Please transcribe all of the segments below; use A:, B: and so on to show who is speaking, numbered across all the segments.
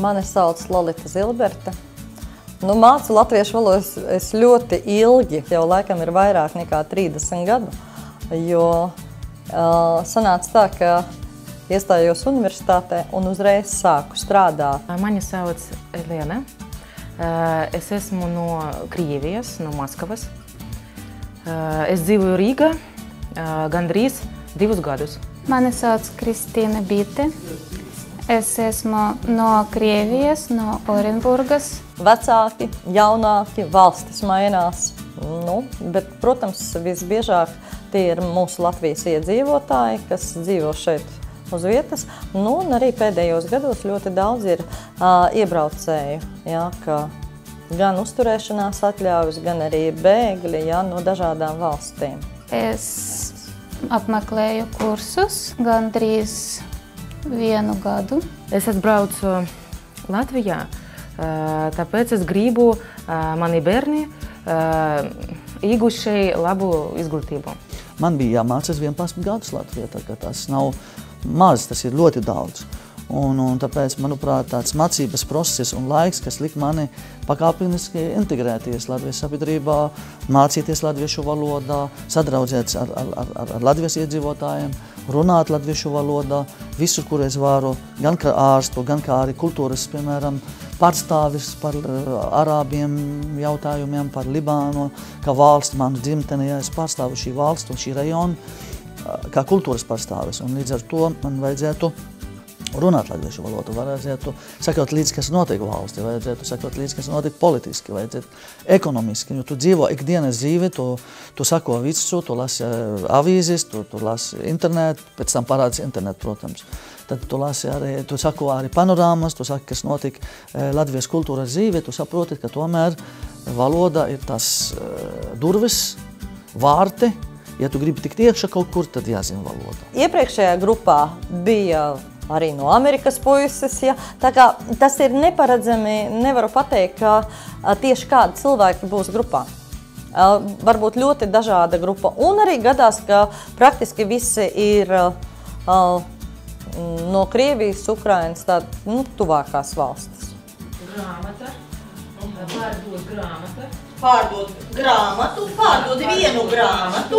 A: Mani sauc Lolita Zilberte. Mācu latviešu valodu es ļoti ilgi, jau laikam ir vairāk nekā 30 gadu, jo sanāca tā, ka iestājos universitātē un uzreiz sāku strādāt.
B: Mani sauc Elena. Es esmu no Krievijas, no Maskavas. Es dzīvoju Rīgā gandrīz 2 gadus.
C: Mani sauc Kristīna Bite. Es esmu no Krievijas, no Orenburgas.
A: Vecāki, jaunāki, valstis mainās. Bet, protams, visbiežāk tie ir mūsu Latvijas iedzīvotāji, kas dzīvo šeit uz vietas. Un arī pēdējos gados ļoti daudz ir iebraucēju, ka gan uzturēšanās atļaujas, gan arī bēgļi no dažādām valstīm.
C: Es apmeklēju kursus gandrīz 1 gadu.
B: Es atbraucu Latvijā, tāpēc es gribu mani bērni ieguši labu izglītību.
D: Man bija jāmācās 11 gadus Latvijā, tā kā tas nav maz, tas ir ļoti daudz. Un tāpēc, manuprāt, tāds mācības process un laiks, kas lika mani pakāpeniski integrēties Latvijas sabiedrībā, mācīties latviešu valodā, sadraudzēties ar Latvijas iedzīvotājiem, runāt latviešu valodā, visur, kur es varu, gan kā ārstu, gan kā arī kultūras, piemēram, pārstāvis par arābiem jautājumiem, par Libānu, kā valsts, manu dzimteni, es pārstāvu šī valsts un šī rajona kā kultūras pārstāvis. Un līdz ar to man vajadzētu runāt latviešu valodu, vajadzētu sakot līdzi, kas notiek valstī, vajadzētu sakot līdzi, kas notiek politiski, vajadzētu ekonomiski. Jo tu dzīvo ikdienas dzīvi, tu sako visu, tu lasi avīzes, tu lasi internetu, pēc tam parādās internetu, protams. Tad tu lasi arī, tu sako arī panorāmas, tu saki, kas notiek Latvijas kultūras dzīve, tu saproti, ka tomēr valoda ir tas durvis, vārti. Ja tu gribi tikt iekšā kaut kur, tad jāzina valoda.
A: Iepriekšējā grupā bija arī no Amerikas puises, tā kā tas ir neparedzami, nevaru pateikt, ka tieši kādi cilvēki būs grupā. Varbūt ļoti dažāda grupa, un arī gadās, ka praktiski visi ir no Krievijas, Ukrainas, tuvākās valstis.
B: Grāmata, pārdod grāmata.
E: Pārdod grāmatu, pārdod vienu grāmatu.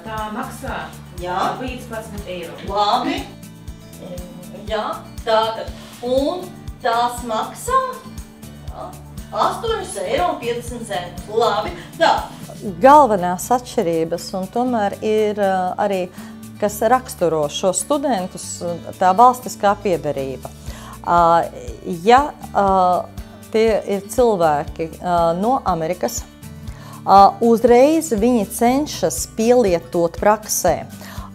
B: Tā maksā 15 eiro.
E: Labi. Jā, tātad. Un tās maksā 8,50 eiro. Labi, tā.
A: Galvenās atšķirības, un tomēr ir arī, kas raksturo šo studentus, tā valstiskā piederība. Ja tie ir cilvēki no Amerikas, uzreiz viņi cenšas pielietot praksē,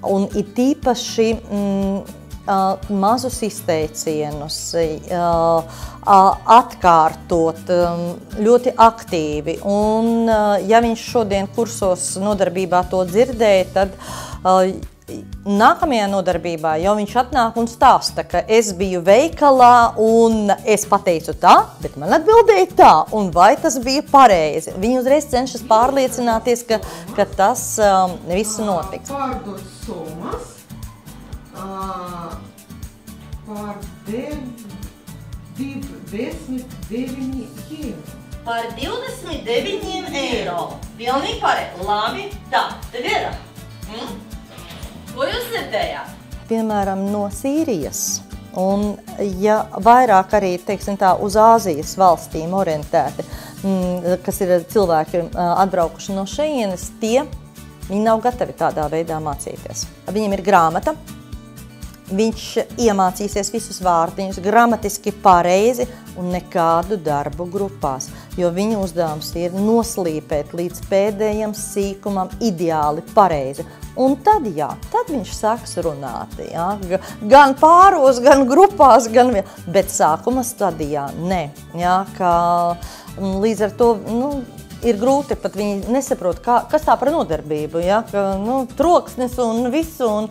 A: un it īpaši mazus izteicienus, atkārtot ļoti aktīvi. Un, ja viņš šodien kursos nodarbībā to dzirdēja, tad nākamajā nodarbībā jau viņš atnāk un stāsta, ka es biju veikalā un es pateicu tā, bet man atbildēja tā, un vai tas bija pareizi. Viņi uzreiz cenšas pārliecināties, ka tas viss notiks.
F: Pārdod summas par 29 eiro.
E: Par 29 eiro. Pilnīgi pareizi. Labi, tā, tad ir. Ko jūs dzirdējāt?
A: Piemēram, no Sīrijas, un ja vairāk arī, teiksim tā, uz Āzijas valstīm orientēti, kas ir cilvēki atbraukuši no šejienes, viņi nav gatavi tādā veidā mācīties. Viņam ir grāmata, viņš iemācīsies visus vārdiņus gramatiski pareizi un nekādu darbu grupās, jo viņa uzdevums ir noslīpēt līdz pēdējam sīkumam ideāli pareizi. Un tad, tad viņš sāks runāt, gan pāros, gan grupās, bet sākuma stadijā nē. Līdz ar to ir grūti, pat viņi nesaprot, kas tā par nodarbību, troksnis un visu,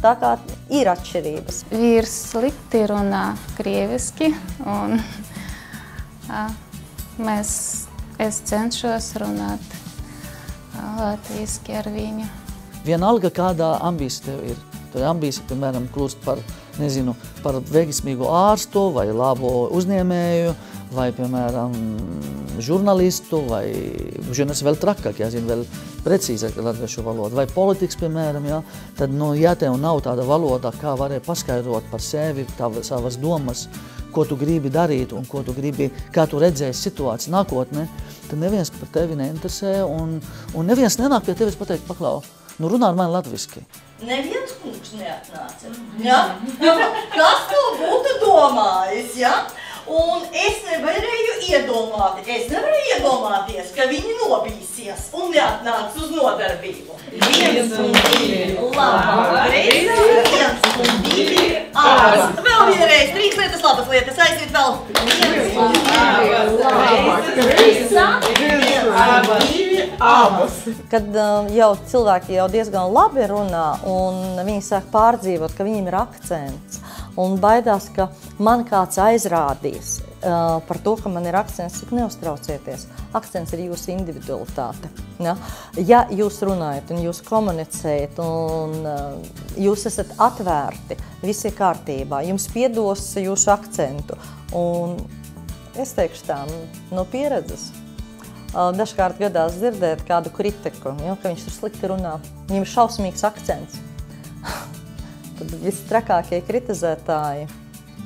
A: tā kā ir atšķirības.
C: Vīrs slikti runā krieviski, un es cenšos runāt latviski ar viņu.
D: Vienalga, kādā ambīcija tev ir, Tu ambīsi, piemēram, kļūst par, nezinu, par veiksmīgu ārstu vai labo uzņēmēju, vai, piemēram, žurnālistu, vai žurnālists vēl trakāk, jāzina vēl precīzāk latviešu valodu, vai politikas, piemēram, jā, tad, ja tev nav tāda valoda, kā varēja paskaidrot par sevi, savas domas, ko tu gribi darīt un ko tu gribi, kā tu redzēsi situāciju nākotnē, tad neviens par tevi neinteresē un neviens nenāk pie tevis pateikt, paklau, runā ar mani latviski.
E: Neviens kungs neatnāca. Ja? Kas to būtu domājis, ja? Un es nevarēju iedomāties, ka viņi nobīsies un neatnāks uz nodarbību. 1 un 2 laba reize, 1 un 2 abas. Vēl vienreiz, 3 lietas, labas lietas, aiziet vēl. 1 un 2 reize, 1 un 2 abas.
A: Kad jau cilvēki jau diezgan labi runā un viņi sāk pārdzīvot, ka viņiem ir akcents un baidās, ka man kāds aizrādīs par to, ka man ir akcents, cik neuztraucieties. Akcents ir jūsu individualitāte. Ja jūs runājat un jūs komunicējat un jūs esat atvērti, viss ir kārtībā, jums piedos jūsu akcentu. Un es teikšu tā, no pieredzes. Dažkārt gadās dzirdēt kādu kritiku, ka viņš tur slikti runā. Viņam ir šausmīgs akcents. Tad vistrakākie kritizētāji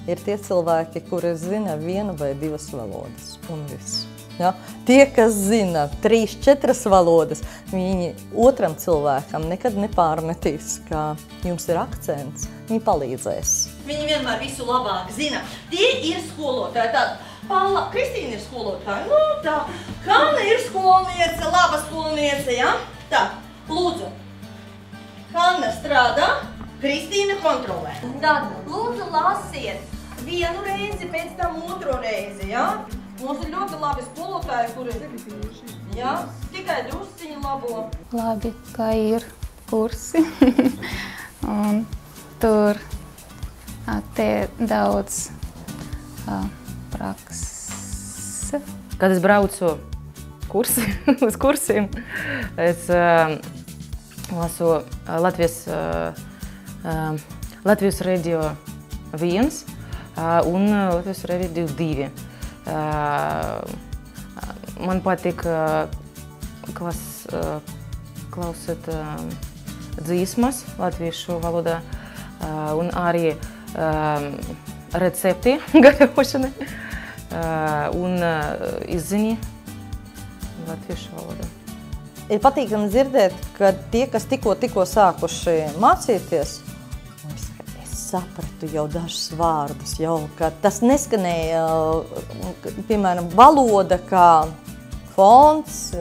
A: ir tie cilvēki, kuri zina 1 vai 2 valodas un viss. Ja? Tie, kas zina 3, 4 valodas, viņi otram cilvēkam nekad nepārmetīs, ka jums ir akcents, viņi palīdzēs.
E: Viņi vienmēr visu labāk zina. Tie ir skolotāji. Pala, Kristīna ir skolotāja. Nu tā, Hanna ir skolniece, laba skolniece, ja? Tā, lūdzu. Hanna strādā, Kristīna kontrolē. Tad, lūdzu, lasiet 1 reizi, pēc tam 2 reizi, ja? Mums ir ļoti labi skolotāji, kuri, ja? Tikai drusciņi labo.
C: Labi, kā ir kursi. Un tur te daudz prakse.
B: Kad es braucu uz kursiem, es lasu Latvijas radio 1 un Latvijas radio 2. Man patīk klausīt dzīsmas latviešu valodā un arī recepti gatavošanai un izziņi latviešu valodā.
A: Ir patīkami dzirdēt, ka tie, kas tikko sākuši mācīties, es sapratu jau dažus vārdus, jau, ka tas neskanēja, piemēram, valoda kā fons,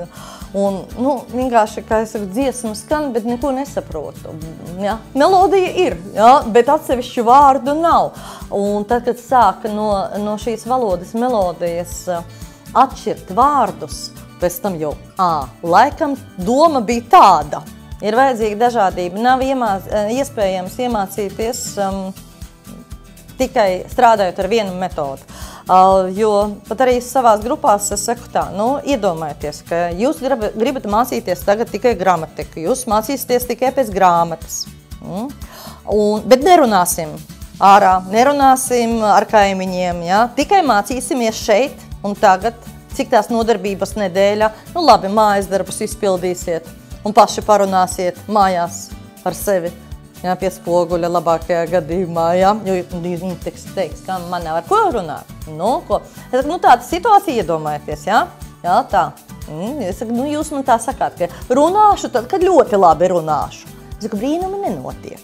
A: un, vienkārši, kā es saku, dziesma skan, bet neko nesaprotu. Ja? Melodija ir, ja? Bet atsevišķu vārdu nav. Un tad, kad sāka no šīs valodas melodijas atšķirt vārdus, pēc tam jau, laikam doma bija tāda. Ir vajadzīga dažādība. Nav iespējams iemācīties tikai strādājot ar vienu metodu. Jo pat arī savās grupās es saku tā, iedomājieties, ka jūs gribat mācīties tagad tikai gramatiku, jūs mācīsieties tikai pēc grāmatas. Bet nerunāsim ārā, nerunāsim ar kaimiņiem, ja? Tikai mācīsimies šeit un tagad, cik tās nodarbības nedēļā, labi, mājas darbus izpildīsiet un paši parunāsiet mājās ar sevi. Jā, pie spoguļa labākajā gadījumā, jā, jo viņi teiks, ka man nav ar ko runāt. Es saku, tāda situācija iedomājieties, jā? Jā, tā. Es saku, jūs man tā sakāt, ka runāšu tad, kad ļoti labi runāšu. Es saku, brīnumi nenotiek.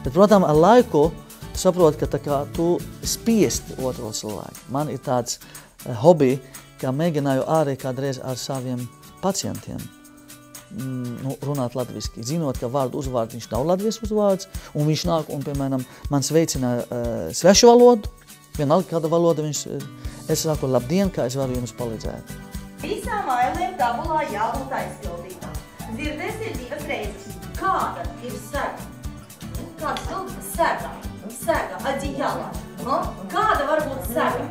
D: Bet, protams, ar laiku tu saproti, ka tā kā tu spiesti otro cilvēku. Man ir tāds hobby, kā mēģināju arī kādreiz ar saviem pacientiem runāt latviski, zinot, ka vārdu uzvārds viņš nav latvies uzvārds, un viņš nāk un, piemēram, man sveicina svešu valodu, vienalga kāda valoda viņš, es saku, labdien, kā es varu jums palīdzēt.
E: Visām ailēm tabulā jābūt aizpildītām. Dzirdēsiet 2 reizes. Kāda ir sega? Kāda ir sega? Sega, adījālā. Kāda var būt sega?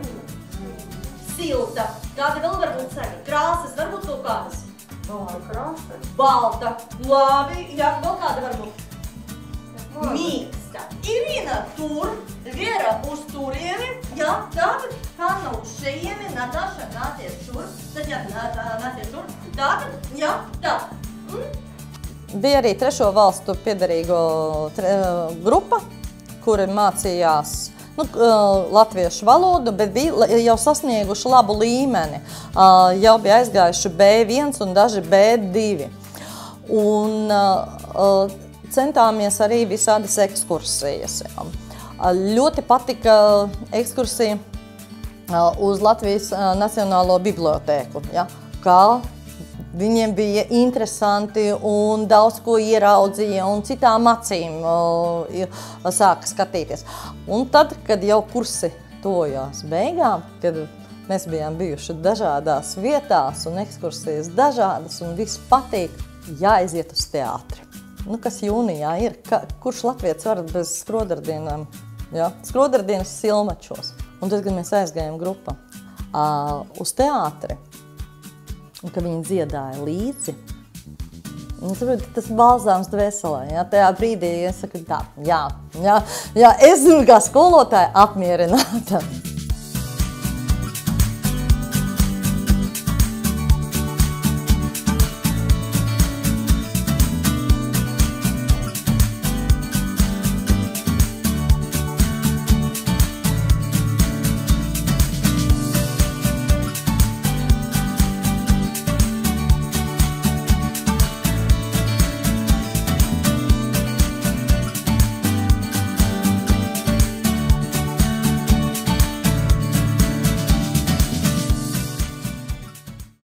E: Silta. Kāda vēl var būt sega? Krāsas var būt kaut kādas? Balta. Labi, jā, vēl kāda var būt? tur, Viera uz turieni, jā, tātad Hanna uz šeieni, Natāša nācies šur, tad jā, nācies šur, tātad, jā, tā.
A: Bija arī trešo valstu piederīgo grupa, kuri mācījās latviešu valodu, bet bija jau sasnieguši labu līmeni. Jau bija aizgājuši B1 un daži B2. Un centāmies arī visādas ekskursijas. Ļoti patika ekskursija uz Latvijas Nacionālo bibliotēku, ja, kā viņiem bija interesanti un daudz ko ieraudzīja un citām acīm sāka skatīties. Un tad, kad jau kursi tojās beigām, kad mēs bijām bijuši dažādās vietās un ekskursijas dažādas un viss patīk, jāaiziet uz teātri. Kas jūnijā ir? Kurš latvietis var bez skrodardienām? Ja? Skrodardienas Silmačos. Un tad, kad mēs aizgājām grupa uz teātri, un ka viņi dziedāja līdzi, tas balzāms dvēselē. Ja? Tajā brīdī es saku tā, jā, es kā skolotāja apmierināta.